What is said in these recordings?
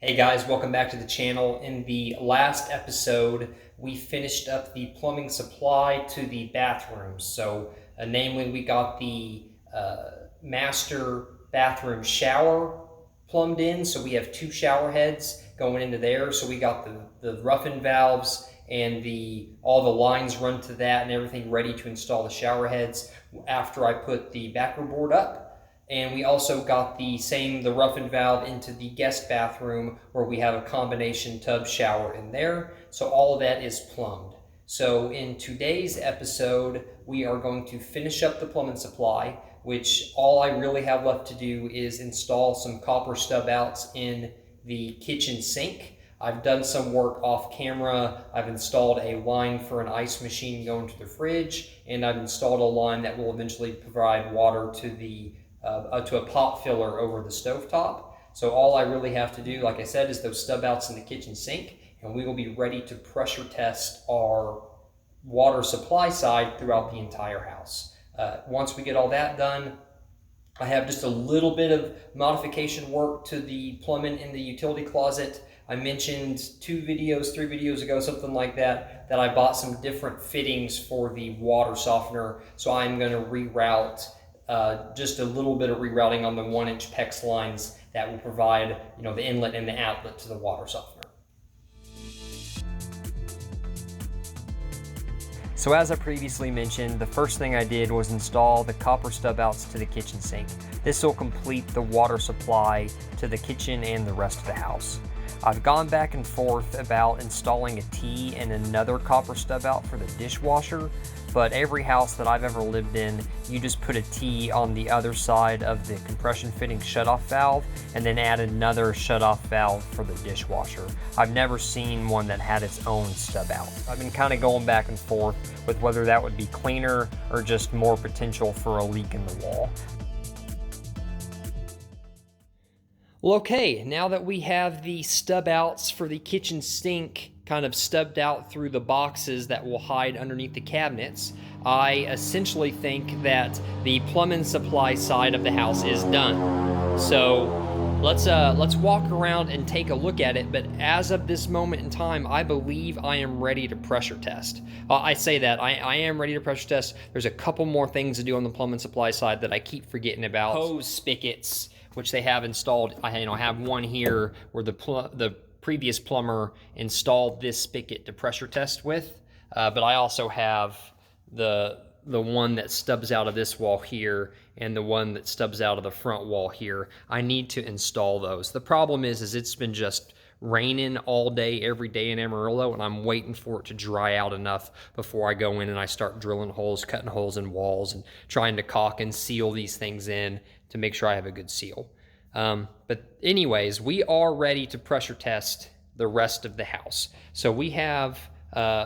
Hey guys, welcome back to the channel. In the last episode, we finished up the plumbing supply to the bathrooms. So, namely, we got the master bathroom shower plumbed in. So we have two shower heads going into there. So we got the rough-in valves and all the lines run to that and everything ready to install the shower heads after I put the backer board up. And we also got the rough-in valve into the guest bathroom where we have a combination tub shower in there. So all of that is plumbed. So in today's episode, we are going to finish up the plumbing supply, which all I really have left to do is install some copper stub outs in the kitchen sink. I've done some work off camera. I've installed a line for an ice machine going to the fridge, and I've installed a line that will eventually provide water to a pot filler over the stovetop. So all I really have to do, like I said, is those stub outs in the kitchen sink, and we will be ready to pressure test our water supply side throughout the entire house. Once we get all that done, I have just a little bit of modification work to the plumbing in the utility closet. I mentioned 3 videos ago, something like that I bought some different fittings for the water softener. So I'm going to reroute just a little bit of rerouting on the 1-inch PEX lines that will provide, the inlet and the outlet to the water softener. So as I previously mentioned, the first thing I did was install the copper stub outs to the kitchen sink. This will complete the water supply to the kitchen and the rest of the house. I've gone back and forth about installing a T and another copper stub out for the dishwasher, but every house that I've ever lived in, you just put a T on the other side of the compression fitting shutoff valve and then add another shutoff valve for the dishwasher. I've never seen one that had its own stub out. I've been kind of going back and forth with whether that would be cleaner or just more potential for a leak in the wall. Well, okay, now that we have the stub outs for the kitchen sink kind of stubbed out through the boxes that will hide underneath the cabinets, I essentially think that the plumbing supply side of the house is done. So let's walk around and take a look at it, but as of this moment in time, I believe I am ready to pressure test. I say that, I am ready to pressure test. There's a couple more things to do on the plumbing supply side that I keep forgetting about. Hose spigots, which they have installed. I have one here where the previous plumber installed this spigot to pressure test with, but I also have the one that stubs out of this wall here and the one that stubs out of the front wall here. I need to install those. The problem is it's been just raining all day, every day in Amarillo, and I'm waiting for it to dry out enough before I go in and I start drilling holes, cutting holes in walls, and trying to caulk and seal these things in to make sure I have a good seal. But anyways, we are ready to pressure test the rest of the house. So we have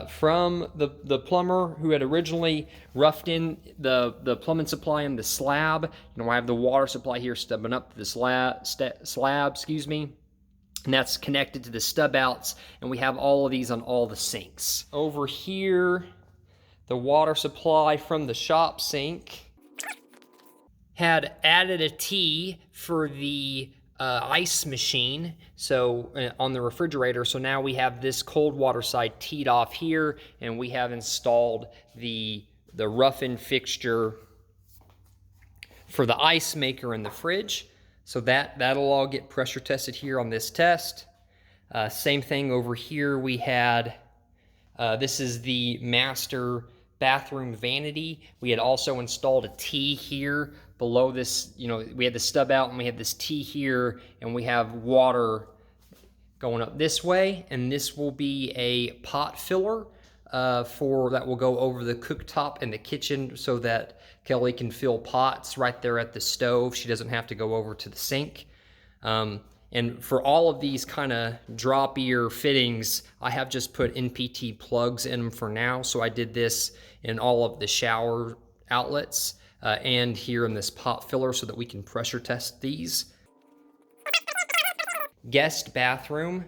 from the plumber who had originally roughed in the plumbing supply in the slab. I have the water supply here stubbing up to the slab, and that's connected to the stub outs, and we have all of these on all the sinks. Over here, the water supply from the shop sink had added a T for the ice machine, so on the refrigerator. So now we have this cold water side teed off here, and we have installed the rough-in fixture for the ice maker in the fridge. So that'll all get pressure tested here on this test. Same thing over here. We had this is the master bathroom vanity. We had also installed a T here below this. We had the stub out and we had this T here, and we have water going up this way, and this will be a pot filler that will go over the cooktop in the kitchen so that Kelly can fill pots right there at the stove. She doesn't have to go over to the sink. And for all of these kind of droppier fittings, I have just put NPT plugs in them for now. So I did this in all of the shower outlets and here in this pot filler so that we can pressure test these. Guest bathroom,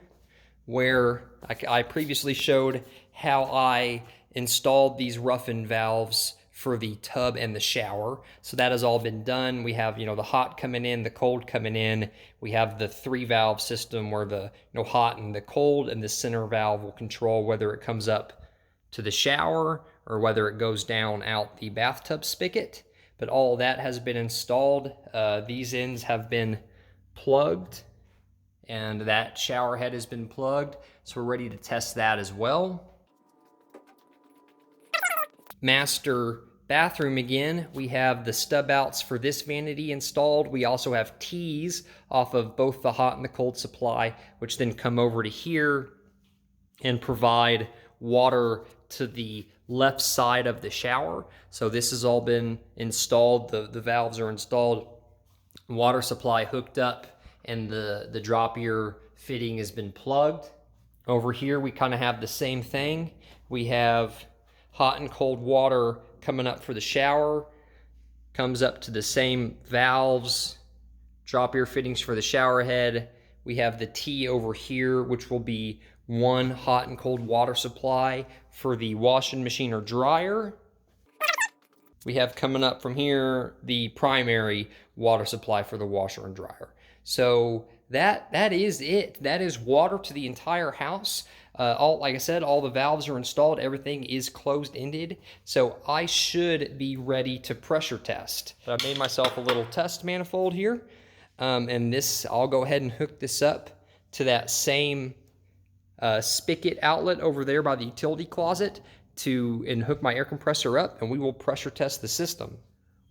where I previously showed how I installed these rough-in valves for the tub and the shower. So that has all been done. We have, the hot coming in, the cold coming in. We have the 3-valve system where the, hot and the cold, and the center valve will control whether it comes up to the shower or whether it goes down out the bathtub spigot. But all that has been installed. These ends have been plugged, and that shower head has been plugged. So we're ready to test that as well. Master bathroom again. We have the stub outs for this vanity installed. We also have T's off of both the hot and the cold supply, which then come over to here and provide water to the left side of the shower. So this has all been installed. The valves are installed, water supply hooked up, and the drop ear fitting has been plugged. Over here we kind of have the same thing. We have hot and cold water coming up for the shower, comes up to the same valves, drop ear fittings for the shower head. We have the T over here, which will be one hot and cold water supply for the washing machine or dryer. We have coming up from here the primary water supply for the washer and dryer. So that is it. That is water to the entire house. Like I said, all the valves are installed. Everything is closed-ended. So I should be ready to pressure test. But I made myself a little test manifold here. And I'll go ahead and hook this up to that same spigot outlet over there by the utility closet and hook my air compressor up, and we will pressure test the system.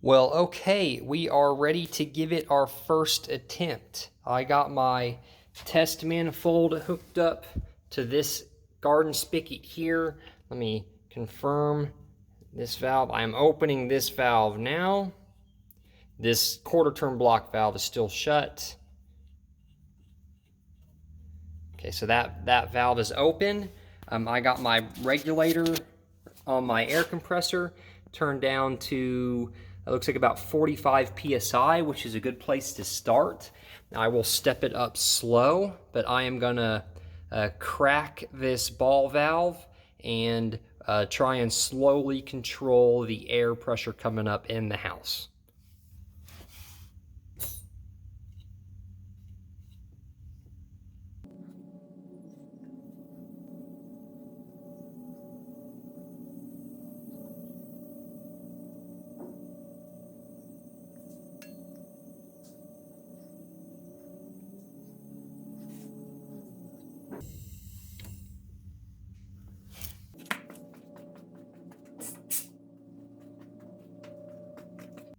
Well, okay, we are ready to give it our first attempt. I got my test manifold hooked up to this garden spigot here. Let me confirm this valve. I am opening this valve now. This quarter turn block valve is still shut. Okay, so that valve is open. I got my regulator on my air compressor turned down to, it looks like about 45 PSI, which is a good place to start. I will step it up slow, but I am gonna crack this ball valve and try and slowly control the air pressure coming up in the house.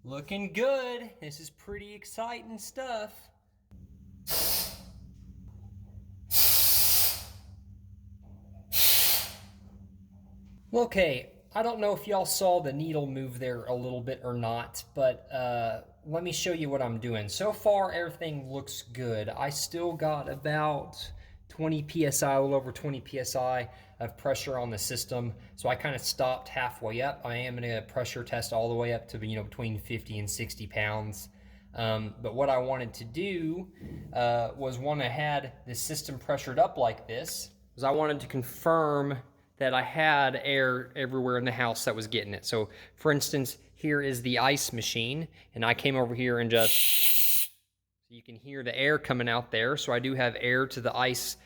Looking good. This is pretty exciting stuff. Okay, I don't know if y'all saw the needle move there a little bit or not, but let me show you what I'm doing. So far, everything looks good. I still got about 20 PSI, a little over 20 PSI of pressure on the system. So I kind of stopped halfway up. I am gonna pressure test all the way up to, between 50 and 60 pounds. But what I wanted to do was when I had the system pressured up like this, was I wanted to confirm that I had air everywhere in the house that was getting it. So for instance, here is the ice machine, and I came over here and just, you can hear the air coming out there. So I do have air to the ice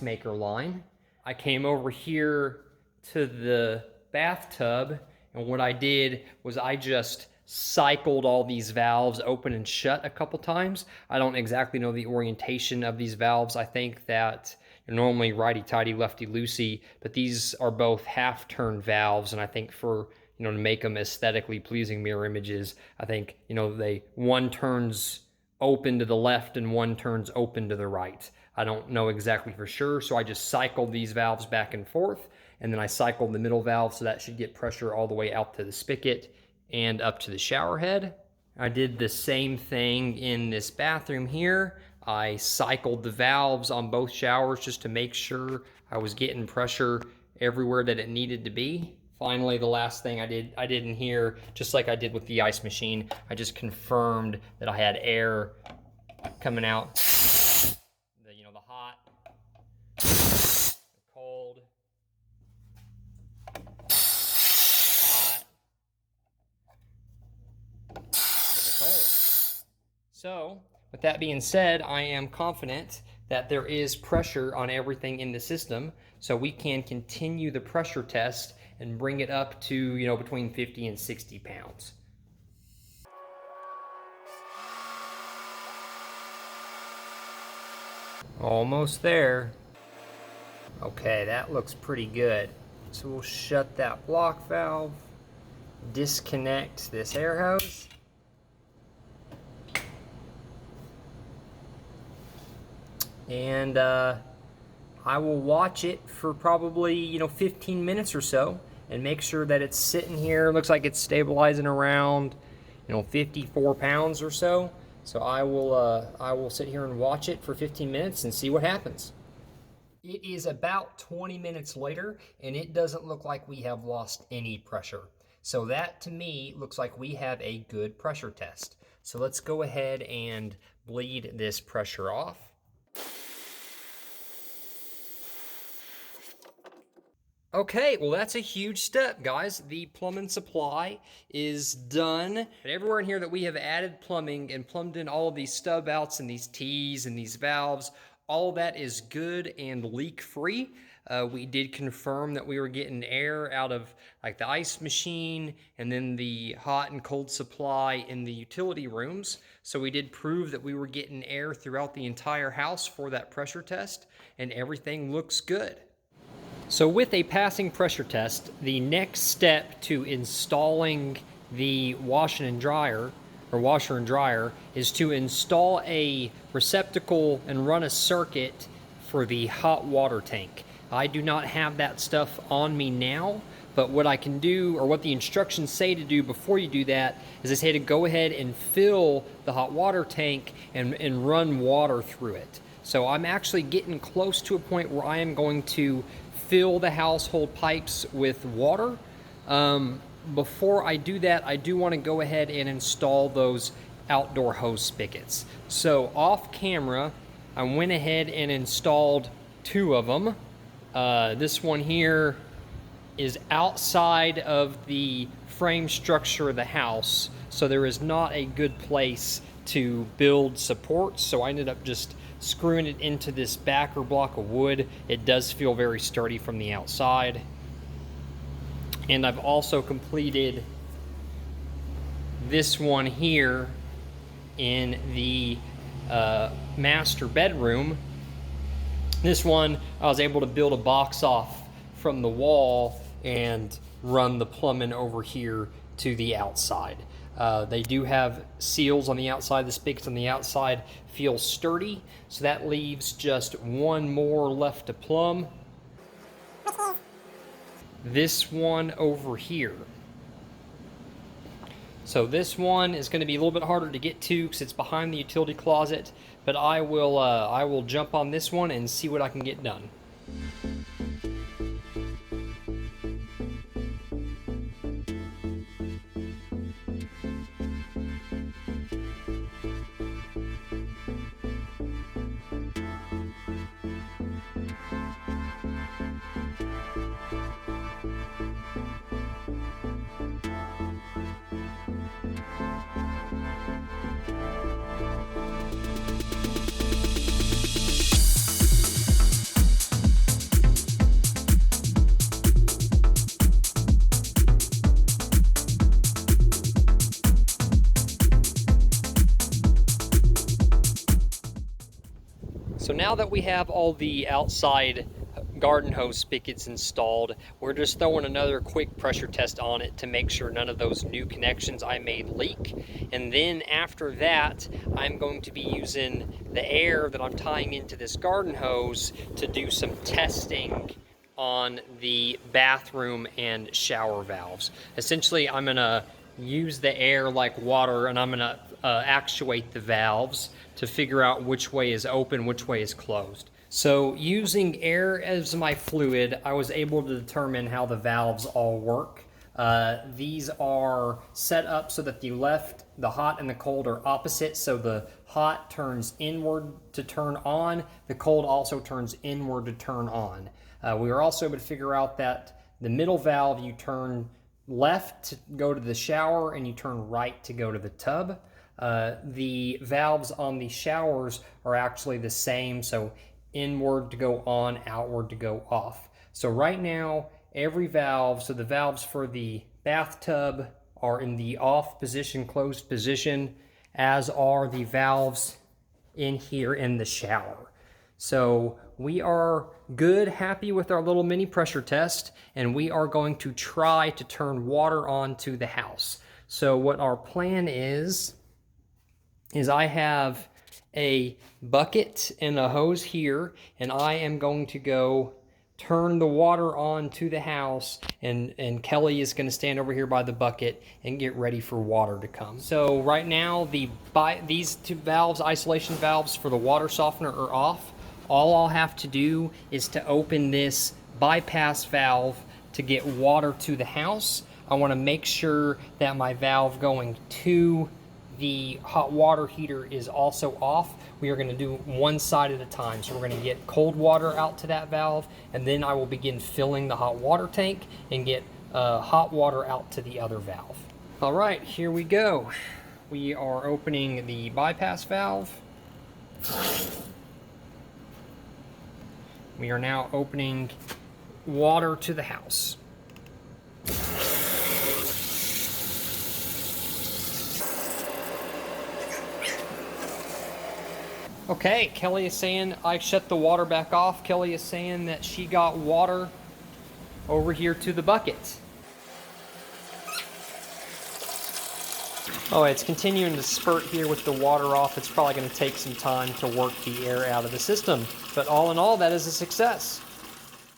maker line. I came over here to the bathtub, and what I did was I just cycled all these valves open and shut a couple times. I don't exactly know the orientation of these valves. I think that they're normally righty-tighty, lefty-loosey, but these are both half-turn valves, and I think for, to make them aesthetically pleasing mirror images, I think, one turns open to the left and one turns open to the right. I don't know exactly for sure, so I just cycled these valves back and forth, and then I cycled the middle valve, so that should get pressure all the way out to the spigot and up to the shower head. I did the same thing in this bathroom here. I cycled the valves on both showers just to make sure I was getting pressure everywhere that it needed to be. Finally, the last thing I did in here, just like I did with the ice machine, I just confirmed that I had air coming out. The hot, the cold, hot, So, with that being said, I am confident that there is pressure on everything in the system, so we can continue the pressure test and bring it up to, between 50 and 60 pounds. Almost there. Okay, that looks pretty good. So we'll shut that block valve, disconnect this air hose, and I will watch it for probably 15 minutes or so and make sure that it's sitting here. Looks like it's stabilizing around 54 pounds or so. So I will sit here and watch it for 15 minutes and see what happens. It is about 20 minutes later, and it doesn't look like we have lost any pressure. So that, to me, looks like we have a good pressure test. So let's go ahead and bleed this pressure off. Okay, well that's a huge step, guys. The plumbing supply is done. And everywhere in here that we have added plumbing and plumbed in all of these stub outs and these T's and these valves, all of that is good and leak-free. We did confirm that we were getting air out of like the ice machine and then the hot and cold supply in the utility rooms. So we did prove that we were getting air throughout the entire house for that pressure test, and everything looks good. So with a passing pressure test, the next step to installing the washer and dryer is to install a receptacle and run a circuit for the hot water tank. I do not have that stuff on me now, but what I can do, or what the instructions say to do before you do that, is they say to go ahead and fill the hot water tank and run water through it. So I'm actually getting close to a point where I am going to fill the household pipes with water. Before I do that, I do want to go ahead and install those outdoor hose spigots. So off camera, I went ahead and installed 2 of them. This one here is outside of the frame structure of the house, so there is not a good place to build supports, so I ended up just screwing it into this backer block of wood. It does feel very sturdy from the outside. And I've also completed this one here in the master bedroom. This one I was able to build a box off from the wall and run the plumbing over here to the outside. They do have seals on the outside. The spigots on the outside feel sturdy, so that leaves just one more left to plumb. This one over here. So this one is going to be a little bit harder to get to because it's behind the utility closet, but I will jump on this one and see what I can get done. So now that we have all the outside garden hose spigots installed, we're just throwing another quick pressure test on it to make sure none of those new connections I made leak. And then after that, I'm going to be using the air that I'm tying into this garden hose to do some testing on the bathroom and shower valves. Essentially, I'm gonna use the air like water, and I'm gonna actuate the valves to figure out which way is open, which way is closed. So using air as my fluid, I was able to determine how the valves all work. These are set up so that the hot and the cold are opposite, so the hot turns inward to turn on, the cold also turns inward to turn on. We were also able to figure out that the middle valve, you turn left to go to the shower and you turn right to go to the tub. The valves on the showers are actually the same, so inward to go on, outward to go off. So right now, every valve, so the valves for the bathtub are in the off position, closed position, as are the valves in here in the shower. So we are good, happy with our little mini pressure test, and we are going to try to turn water onto the house. So what our plan is I have a bucket and a hose here, and I am going to go turn the water on to the house, and Kelly is going to stand over here by the bucket and get ready for water to come. So right now, these two valves, isolation valves for the water softener, are off. All I'll have to do is to open this bypass valve to get water to the house. I want to make sure that my valve going to the hot water heater is also off. We are going to do one side at a time. So we're going to get cold water out to that valve, and then I will begin filling the hot water tank and get hot water out to the other valve. All right, here we go. We are opening the bypass valve. We are now opening water to the house. Okay, Kelly is saying I shut the water back off. Kelly is saying that she got water over here to the bucket. Oh, it's continuing to spurt here with the water off. It's probably going to take some time to work the air out of the system. But all in all, that is a success.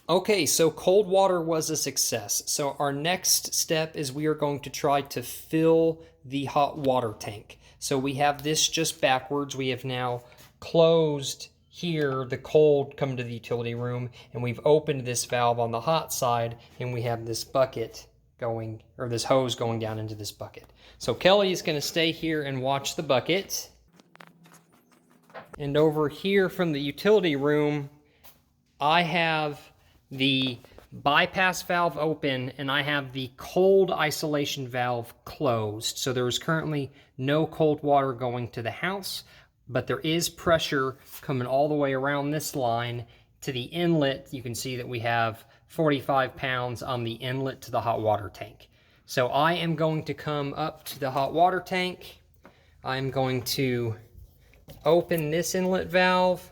Okay, so cold water was a success. So our next step is we are going to try to fill the hot water tank. So we have this just backwards. We have now closed here the cold come to the utility room, and we've opened this valve on the hot side, and we have this bucket going, or this hose going down into this bucket. So Kelly is going to stay here and watch the bucket. And over here from the utility room, I have the bypass valve open, and I have the cold isolation valve closed. So there is currently no cold water going to the house, but there is pressure coming all the way around this line to the inlet. You can see that we have 45 pounds on the inlet to the hot water tank. So I am going to come up to the hot water tank. I'm going to open this inlet valve,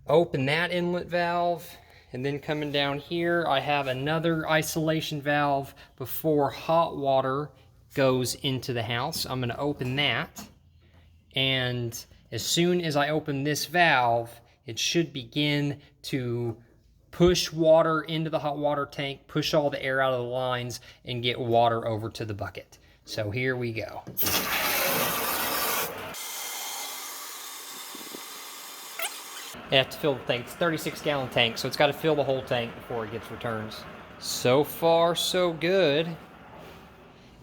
open that inlet valve, and then coming down here, I have another isolation valve before hot water goes into the house. I'm going to open that. And as soon as I open this valve, it should begin to push water into the hot water tank, push all the air out of the lines, and get water over to the bucket. So here we go. You have to fill the tank. It's a 36-gallon tank, so it's got to fill the whole tank before it gets returns. So far, so good.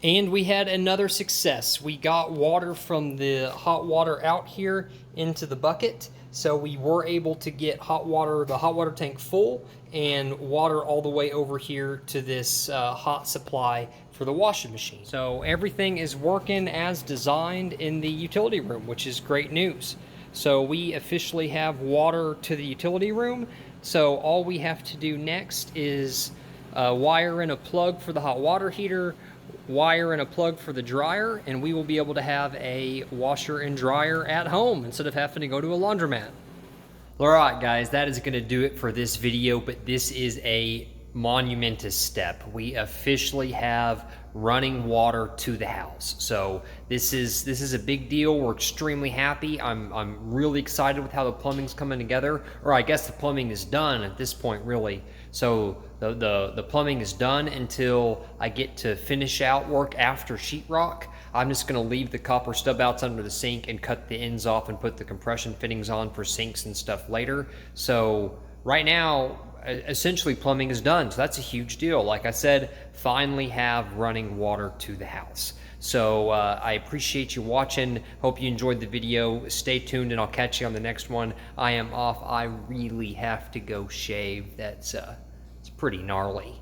And we had another success. We got water from the hot water out here into the bucket. So we were able to get hot water, the hot water tank full, and water all the way over here to this hot supply for the washing machine. So everything is working as designed in the utility room, which is great news. So we officially have water to the utility room. So all we have to do next is wire in a plug for the hot water heater, wire in a plug for the dryer, and we will be able to have a washer and dryer at home instead of having to go to a laundromat. Alright guys, that is going to do it for this video, but this is a monumentous step. We officially have running water to the house. So this is a big deal. We're extremely happy. I'm really excited with how the plumbing's coming together. Or I guess the plumbing is done at this point, really. So the plumbing is done until I get to finish out work after sheetrock. I'm just going to leave the copper stub outs under the sink and cut the ends off and put the compression fittings on for sinks and stuff later. So right now, essentially plumbing is done. So that's a huge deal. Like I said, finally have running water to the house. So I appreciate you watching. Hope you enjoyed the video. Stay tuned and I'll catch you on the next one. I am off. I really have to go shave. It's pretty gnarly.